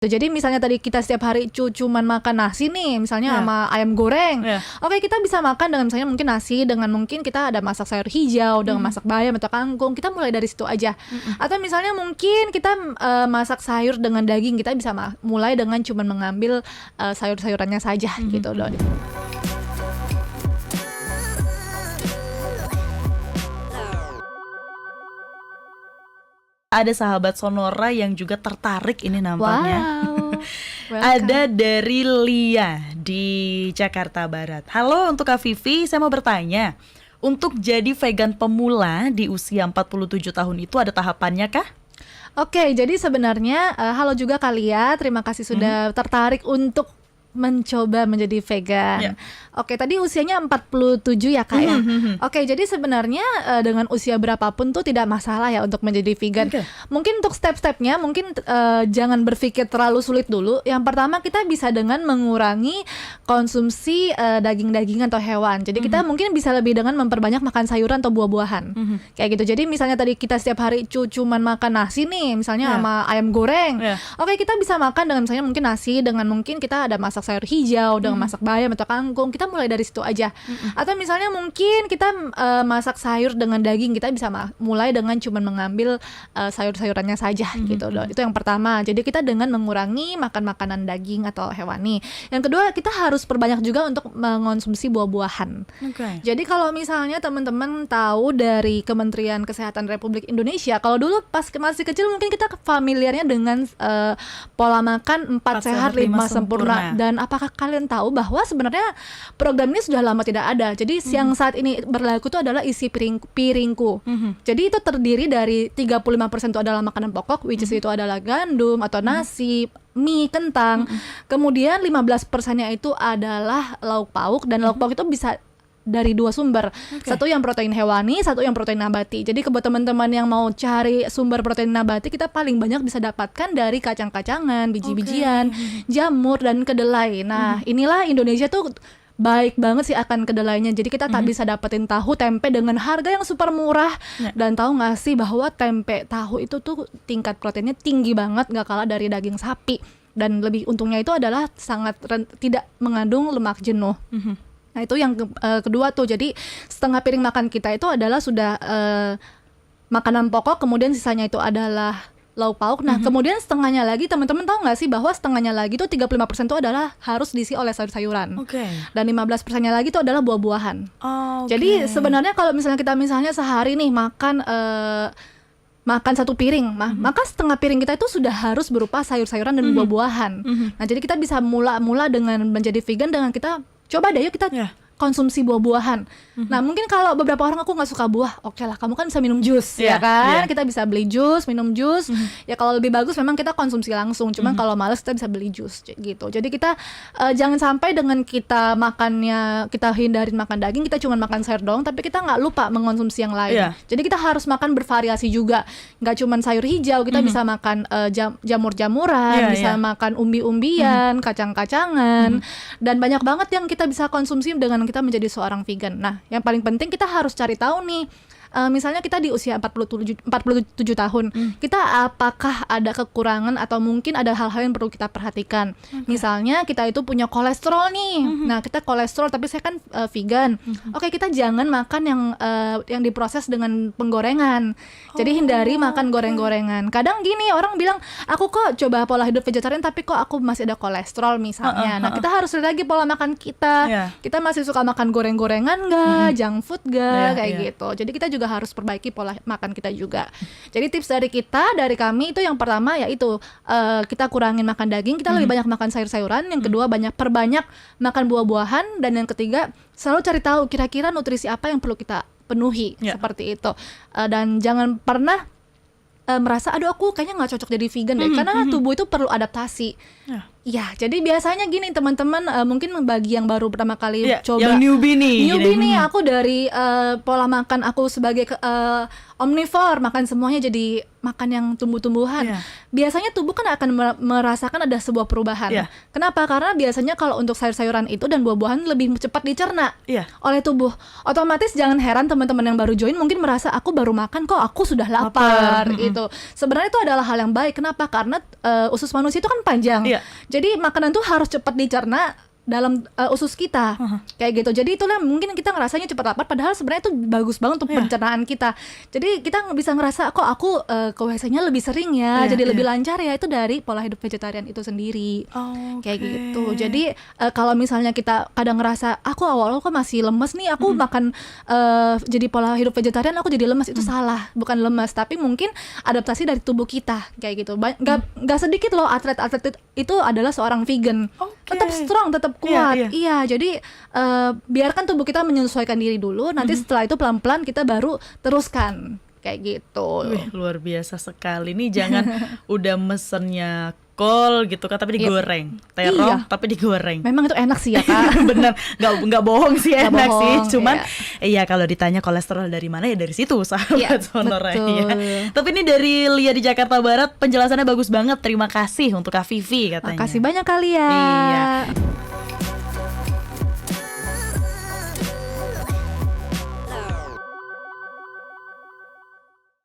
Jadi misalnya tadi kita setiap hari cuman makan nasi nih, misalnya sama ayam goreng. Oke, kita bisa makan dengan misalnya mungkin nasi, dengan mungkin kita ada masak sayur hijau, dengan masak bayam atau kangkung. Kita mulai dari situ aja. Atau misalnya mungkin kita masak sayur dengan daging, kita bisa mulai dengan cuman mengambil sayur-sayurannya saja gitu loh. Ada sahabat Sonora yang juga tertarik ini nampaknya. Wow. Ada dari Lia di Jakarta Barat. Halo, untuk Kak Vivi, saya mau bertanya. Untuk jadi vegan pemula di usia 47 tahun itu ada tahapannya kah? Oke, jadi sebenarnya halo juga Kak Lia, terima kasih sudah tertarik untuk mencoba menjadi vegan. Oke, tadi usianya 47 ya Kak ya. Oke, jadi sebenarnya dengan usia berapapun tuh tidak masalah ya untuk menjadi vegan. Mungkin untuk step-stepnya mungkin jangan berpikir terlalu sulit dulu. Yang pertama kita bisa dengan mengurangi konsumsi daging-dagingan atau hewan. Jadi kita mungkin bisa lebih dengan memperbanyak makan sayuran atau buah-buahan. Kayak gitu. Jadi misalnya tadi kita setiap hari cuman makan nasi nih, misalnya sama ayam goreng. Oke, kita bisa makan dengan misalnya mungkin nasi, dengan mungkin kita ada masak sayur hijau, dengan masak bayam atau kangkung. Kita mulai dari situ aja. Atau misalnya mungkin kita masak sayur dengan daging, kita bisa mulai dengan cuman mengambil sayur-sayurannya saja gitu loh. Itu yang pertama. Jadi kita dengan mengurangi makan makanan daging atau hewani. Yang kedua, kita harus perbanyak juga untuk mengonsumsi buah-buahan. Jadi kalau misalnya teman-teman tahu dari Kementerian Kesehatan Republik Indonesia, kalau dulu pas masih kecil mungkin kita familiarnya dengan pola makan 4 sehat 5 sempurna. Dan apakah kalian tahu bahwa sebenarnya program ini sudah lama tidak ada. Jadi yang saat ini berlaku itu adalah isi piringku. Jadi itu terdiri dari 35% itu adalah makanan pokok, which is itu adalah gandum atau nasi, mie, kentang. Kemudian 15%-nya itu adalah lauk pauk, dan lauk pauk itu bisa dari 2 sumber. Satu yang protein hewani, satu yang protein nabati. Jadi buat teman-teman yang mau cari sumber protein nabati, kita paling banyak bisa dapatkan dari kacang-kacangan, biji-bijian, jamur, dan kedelai. Nah, inilah Indonesia tuh baik banget sih akan kedelainya. Jadi kita tak bisa dapetin tahu tempe dengan harga yang super murah. Dan tahu nggak sih bahwa tempe tahu itu tuh tingkat proteinnya tinggi banget, nggak kalah dari daging sapi. Dan lebih untungnya itu adalah sangat tidak mengandung lemak jenuh. Nah, itu yang kedua tuh. Jadi setengah piring makan kita itu adalah sudah makanan pokok, kemudian sisanya itu adalah lauk pauk. Nah, kemudian setengahnya lagi, teman-teman tahu nggak sih bahwa setengahnya lagi itu 35% itu adalah harus diisi oleh sayur-sayuran. Dan 15%-nya lagi itu adalah buah-buahan. Jadi sebenarnya kalau misalnya kita sehari nih makan satu piring, maka setengah piring kita itu sudah harus berupa sayur-sayuran dan buah-buahan. Nah, jadi kita bisa mula dengan menjadi vegan dengan kita coba deh, yuk kita konsumsi buah-buahan. Nah, mungkin kalau beberapa orang aku nggak suka buah, oke lah, kamu kan bisa minum jus, ya kan? Kita bisa beli jus, minum jus. Ya kalau lebih bagus memang kita konsumsi langsung. Cuman kalau males kita bisa beli jus gitu. Jadi kita jangan sampai dengan kita hindarin makan daging, kita cuma makan sayur doang, tapi kita nggak lupa mengonsumsi yang lain. Jadi kita harus makan bervariasi juga. Nggak cuma sayur hijau, kita bisa makan jamur-jamuran, bisa makan umbi-umbian, kacang-kacangan, dan banyak banget yang kita bisa konsumsi dengan kita menjadi seorang vegan. Nah, yang paling penting kita harus cari tahu nih, misalnya kita di usia 47 tahun, kita apakah ada kekurangan atau mungkin ada hal-hal yang perlu kita perhatikan. Misalnya kita itu punya kolesterol nih. Nah, kita kolesterol tapi saya kan vegan. Oke, kita jangan makan yang diproses dengan penggorengan. Jadi hindari makan goreng-gorengan. Kadang gini, orang bilang, aku kok coba pola hidup vegetarian tapi kok aku masih ada kolesterol misalnya. Nah, kita harus lihat lagi pola makan kita. Kita masih suka makan goreng-gorengan nggak, junk food nggak, kayak gitu. Jadi kita juga harus perbaiki pola makan kita juga. Jadi tips dari kami itu yang pertama yaitu kita kurangin makan daging, kita lebih banyak makan sayur-sayuran. Yang kedua, perbanyak makan buah-buahan. Dan yang ketiga, selalu cari tahu kira-kira nutrisi apa yang perlu kita penuhi, seperti itu. Dan jangan pernah merasa aduh aku kayaknya nggak cocok jadi vegan deh, karena tubuh itu perlu adaptasi. Ya, jadi biasanya gini teman-teman, mungkin bagi yang baru pertama kali coba, yang newbie nih aku dari pola makan aku sebagai omnivore, makan semuanya jadi makan yang tumbuh-tumbuhan. Biasanya tubuh kan akan merasakan ada sebuah perubahan. Kenapa? Karena biasanya kalau untuk sayur-sayuran itu dan buah-buahan lebih cepat dicerna oleh tubuh. Otomatis jangan heran teman-teman yang baru join mungkin merasa aku baru makan kok aku sudah lapar gitu. Sebenarnya itu adalah hal yang baik. Kenapa? Karena usus manusia itu kan panjang. Jadi makanan tuh harus cepat dicerna dalam usus kita, kayak gitu. Jadi itulah mungkin kita ngerasanya cepat lapar, padahal sebenarnya itu bagus banget untuk pencernaan kita. Jadi kita bisa ngerasa kok aku ke WC-nya lebih sering ya, jadi lebih lancar ya, itu dari pola hidup vegetarian itu sendiri. Kayak gitu. Jadi kalau misalnya kita kadang ngerasa aku awal-awal kok masih lemes nih, aku makan jadi pola hidup vegetarian aku jadi lemes, itu salah, bukan lemes, tapi mungkin adaptasi dari tubuh kita, kayak gitu. Gak sedikit loh atlet-atlet itu adalah seorang vegan, tetap strong, tetap kuat. Iya, jadi biarkan tubuh kita menyesuaikan diri dulu, nanti setelah itu pelan-pelan kita baru teruskan, kayak gitu. Wih, luar biasa sekali nih. Jangan udah mesennya kol gitu kan, tapi digoreng, terong tapi digoreng. Memang itu enak sih ya Kak. Bener, nggak bohong sih, enak sih. Cuman iya kalau ditanya kolesterol dari mana ya dari situ, sahabat Sonora ya. Tapi ini dari Lia di Jakarta Barat, penjelasannya bagus banget. Terima kasih untuk Kak Vivi katanya. Makasih banyak kali ya. Iya.